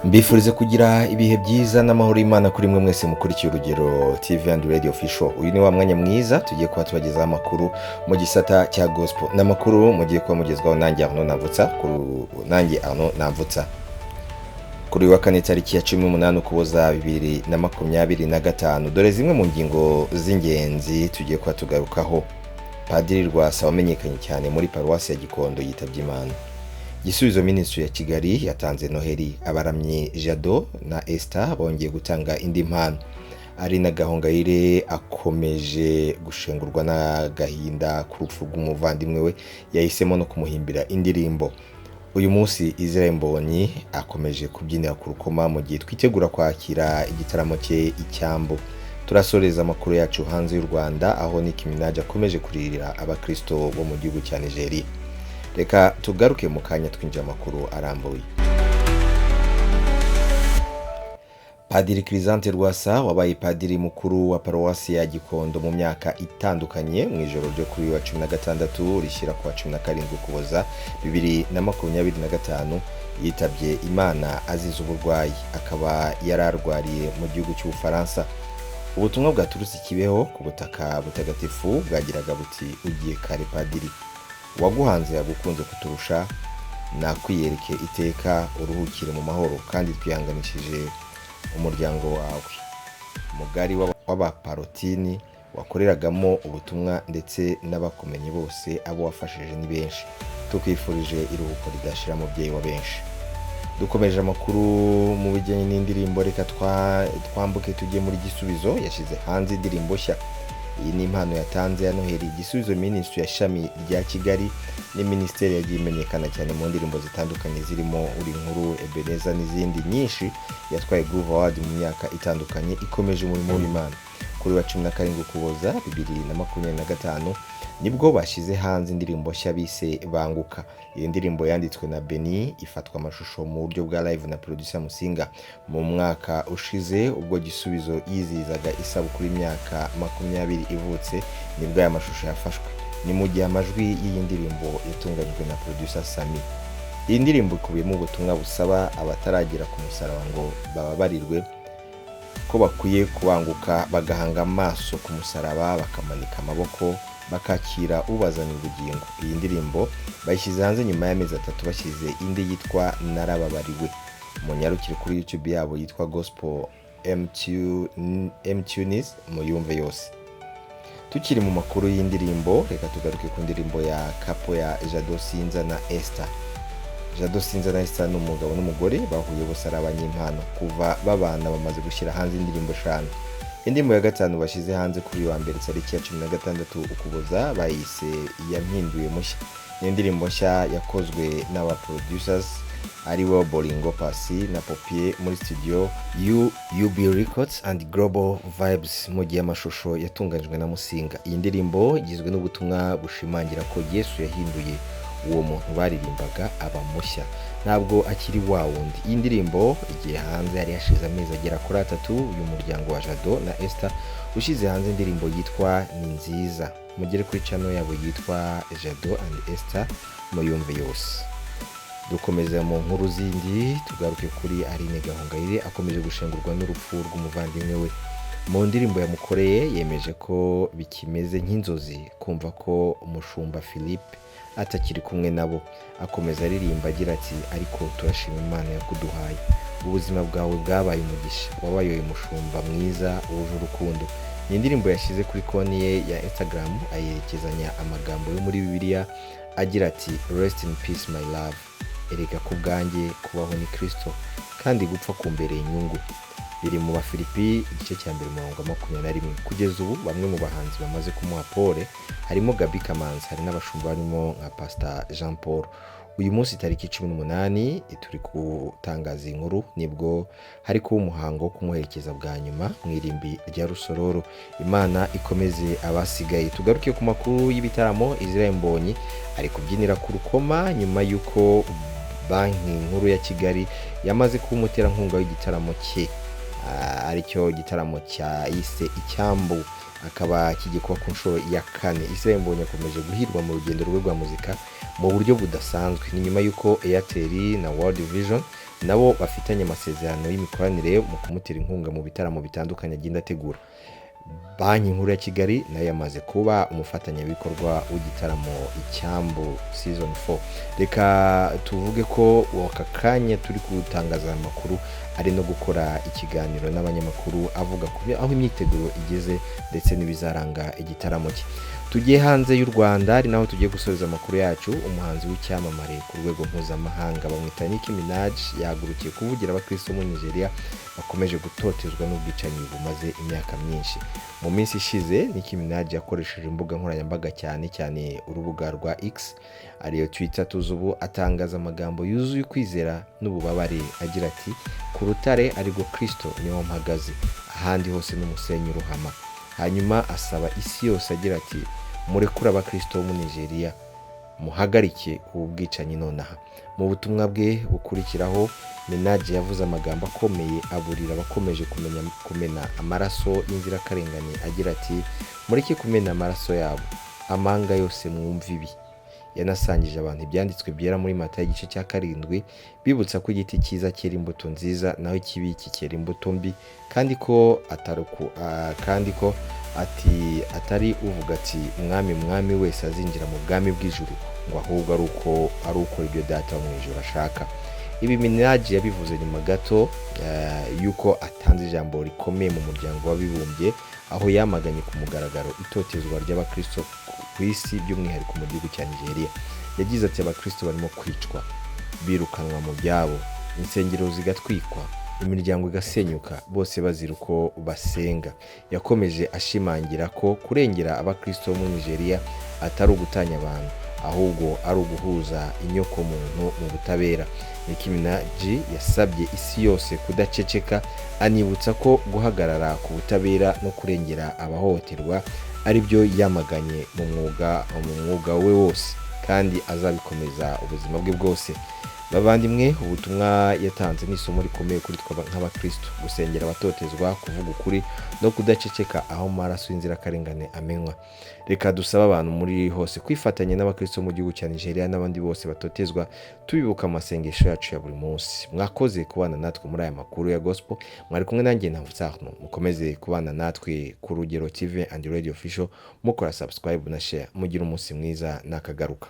Mbifurize kugira ibihe byiza n'amahoro y'Imana kuri mwe mwese mukurikiye Urugero TV and Radio Official. Uyu ni wa mwanya mwiza tugiye kuba tubagezaho amakuru mu gisata cya gospel. N'amakuru mugiye kuba mugezwaho nanjye Arnaud Navutsa. Kuri wa kane tariki ya 18 Ukuboza 2025 dore zimwe mu ngingo z'ingenzi tugiye kuba tugarukaho. Padiri Rwasa wamenyekanye cyane muri paruwasi ya Gikondo yitabye Imana. Gisubizo Ministry ya Kigali yatanze Noheli, abaramyi Jado na Esther bongeye gutanga indi mpano. Ari na Gahongayire akomeje gushengurwa n'agahinda ku rupfu rw'umuvandimwe we, yahisemo no kumuhimbira indirimbo. Uyu munsi Israel Mbonyi akomeje kubyinira ku rukoma mu gihe twitegura kwakira igitaramo cye Icyambu. Turasoreza amakuru yacu hanze y'u Rwanda aho Nicki Minaj akomeje kuririra abakristo bo mu gihugu cya Nigeria. Reka tugaruke mu kanya twinjira amakuru arambuye. Padiri Crisante Rwasa wabaye padiri mukuru wa paruwasi ya Gikondo mu myaka itandukanye mu ijoro ryo kuri wa 16 rishyira ku wa 17 Ukuboza 2025 yitabye Imana azize uburwayi, akaba yararwariye mu gihugu cy'Ubufaransa. Ubutumwa bwaturutse Kibeho ku butaka butagatifu bwagiraga buti ugiye kare padiri, waguhanze yagukunze kuturusha, nakwiyereke iteka uruhukire mu mahoro kandi twihanganishije umuryango wawe mugari w'abaparotini wakoreragamo ubutumwa ndetse n'abakumenye bose abo wafashije ni benshi. Tukwifurije iruhuko ridashira mubyeyi wa benshi. Dukomeje amakuru mu bijyanye n'indirimbo, reka twambuke tujye muri Gisubizo yashize hanze indirimbo nshya. Iyi ni impano yatanze ya Noheli. Gisubizo Ministry ya Shami rya Kigali ni ministeri yagiye imenyekana cyane mu ndirimbo zitandukanye zirimo Uri Nkuru, Ebeneza n'izindi nyinshi. Yatwaye Groove Award mu myaka itandukanye, ikomeje umurimo w'Imana. Kuri wa 17 Ukuboza 2025 nibwo bashize hanze indirimbo nshya bise Banguka. Iyi ndirimbo yanditswe na Beni, ifatwa amashusho mu buryo bwa live na producer Musinga. Mu mwaka ushize ubwo Gisubizo yizizaga isabukuru y'imyaka 20 ivutse nibwo aya mashusho yafashwe. Ni mu gihe amajwi y'iyi ndirimbo yatunganyijwe na producer Sami. Iyi ndirimbo ikubiyemo ubutumwa busaba abataragera ku musaraba ngo bababarirwe ko bakwiye kubanguka bagahanga amaso ku musaraba, bakamanika amaboko, bakakira ubazana ubugingo. Iyi ndirimbo bayishyize hanze nyuma y'amezi 3 bashyize indi yitwa Narababariwe. Munyarukire kuri YouTube yabo yitwa Gospel M-Tunis muyumve yose. Tukiri mu makuru y'indirimbo, reka tugaruke ku ndirimbo ya Kapo ya Jado Sinza na Esther. Jado Sinza na Esther n'umugabo n'umugore bahuye bose abanyempano kuva babana, bamaze gushyira hanze indirimbo 5. Indirimbo ya gatanu bashize hanze kuri wa mbere tariki ya 16 Ukuboza bayise Yampinduye Mushya. Ni indirimbo nshya yakozwe n'aba producers aribo Bolingo Pasi na Popier muri studio UB Records and Global Vibes mu gihe amashusho yatunganyijwe na Musinga. Iyi ndirimbo igizwe n'ubutumwa bushimangira ko Yesu yahinduye uwo muntu baririmbaga aba mushya, ntabwo akiri wa wundi. Iyi ndirimbo igiye hanze yari yashize amezi agera kuri 3 uyu muryango wa Jado na Esther ushize hanze indirimbo yitwa Ni Nziza. Mugere kuri channel yabo yitwa Jado and Esther muyumve yose. Dukomeza mu nkuru zindi, tugaruke kuri Aline Gahongayire akomeje gushengurwa n'urupfu rw'umuvandimwe we. Mu ndirimbo yamukoreye yemeje ko bikimeze nk'inzozi kumva ko umushumba Philippe atakiri kumwe nabo. Akomeza aririmba agira ati ariko turashima Imana yakuduhaye, ubuzima bwawe bwabaye umugisha, wabaye umushumba mwiza wuje urukundo. Ni indirimbo yashize kuri konti ye ya Instagram ayerekezanya amagambo yo muri Bibiliya agira ati rest in peace my love, erega ku bwanjye kubaho ni Kristo kandi gupfa kumbereye inyungu. Biri mu Bafilipi igice cya 2:21. Kugeza ubu bamwe mu bahanzi bamaze kumuha pole harimo Gaby Kamanzi, hari n'abashumba barimo nka Pastor Jean Paul. Uyu munsi tariki 18 turi kutangaza inkuru nibwo hari kuba umuhango wo kumuherekeza bwa nyuma mu irimbi rya Rusororo. Imana ikomeze abasigaye. Tugaruke ku makuru y'ibitaramo. Israel Mbonyi ari kubyinira ku rukoma nyuma yuko Banki Nkuru ya Kigali yamaze kuba umuterankunga w'igitaramo cye, aricyo gitaramo cya ise Icyambu. akaba kigikwa ku nshuro ya kane. Israel Mbonyi akomeje guhirwa mu rugendo rwe rwa muzika mu buryo budasanzwe. Ni nyuma y'uko Airtel na World Vision nabo bafitanye amasezerano y'imikoranire mu kumutera inkunga mu bitaramo bitandukanye agenda ategura. Banki Nkuru ya Kigali nayo yamaze kuba umufatanyabikorwa w'igitaramo Icyambu Season 4. Reka tuvuge ko aka kanya turi gutangaza amakuru ari no gukora ikiganiro n'abanyamakuru avuga ku aho imyiteguro igeze ndetse n'ibizaranga igitaramo cye. Tugiye hanze y'u Rwanda ari naho tugiye gusoreza amakuru yacu. Umuhanzi w'icyamamare ku rwego mpuzamahanga bamwita Nicki Minaj yahagurukiye kuvugira abakristo mu Nigeria bakomeje gutotezwa n'ubwicanyi bumaze imyaka myinshi. Mu minsi ishize Nicki Minaj yakoresheje imbuga nkoranyambaga cyane urubuga rwa X ariyo Twitter tuzi ubu, atangaza amagambo yuzuye kwizera n'ububabare agira ati ku rutare ariko Kristo niho mpagaze, ahandi hose n'umusenyi uruhama. Hanyuma asaba isi yose agira ati murekura abakristo bo mu Nigeria, muhagarike ubu bwicanyi nonaha. Mu butumwa bwe bukurikiraho Minaj yavuze amagambo akomeye aburira abakomeje kumena amaraso y'inzirakarengane agira ati mureke kumena amaraso yabo, amanga yose mwumva ibi. Yanasangije abantu ibyanditswe byera muri Matayo igice cya 7 bibutsa ko igiti cyiza cyera imbuto nziza naho ikibi kikera imbuto mbi, kandi ko atari uvuga ati mwami wese azinjira mu bwami bw'ijuru, ngo ahubwo ari uko ibyo data wo mu ijuru ashaka. Ibi Minaj yabivuze nyuma gato yuko atanze ijambo rikomeye mu muryango w'abibumbye aho yamaganye ku mugaragaro itotezwa ry'abakristo ku isi by'umwihariko mu gihugu cya Nigeria. Yagize ati abakristo barimo kwicwa, birukanwa mu byabo, insengero zigatwikwa, imiryango igasenyuka, bose bazira uko basenga. Yakomeje ashimangira ko kurengera abakristo bo mu Nigeria atari ugutanya abantu, ahubwo ari uguhuza inyoko muntu mu butabera. Nicki Minaj yasabye isi yose kudaceceka, anibutsa ko guhagarara ku butabera no kurengera abahohoterwa ari byo yamaganye mu mwuga we wose, kandi azabikomeza ubuzima bwe bwose. Bavandimwe, ubutumwa yatanze ni isomo rikomeye kuri twe nk'abakristo: gusengera abatotezwa, kuvuga ukuri no kudaceceka aho maraso y'inzirakarengane amenywa. Reka dusaba abantu muri hose kwifatanya n'abakristo mu gihugu cya Nigeria n'abandi bose batotezwa, tubibuka amasengesho yacu ya buri munsi. Mwakoze kubana natwe muri aya makuru ya gospel. Mwari kumwe nanjye Ntavuzarno. Mukomeze kubana natwe ku Rugero TV and Radio Official, mukora subscribe na share. Mugira umunsi mwiza nakagaruka.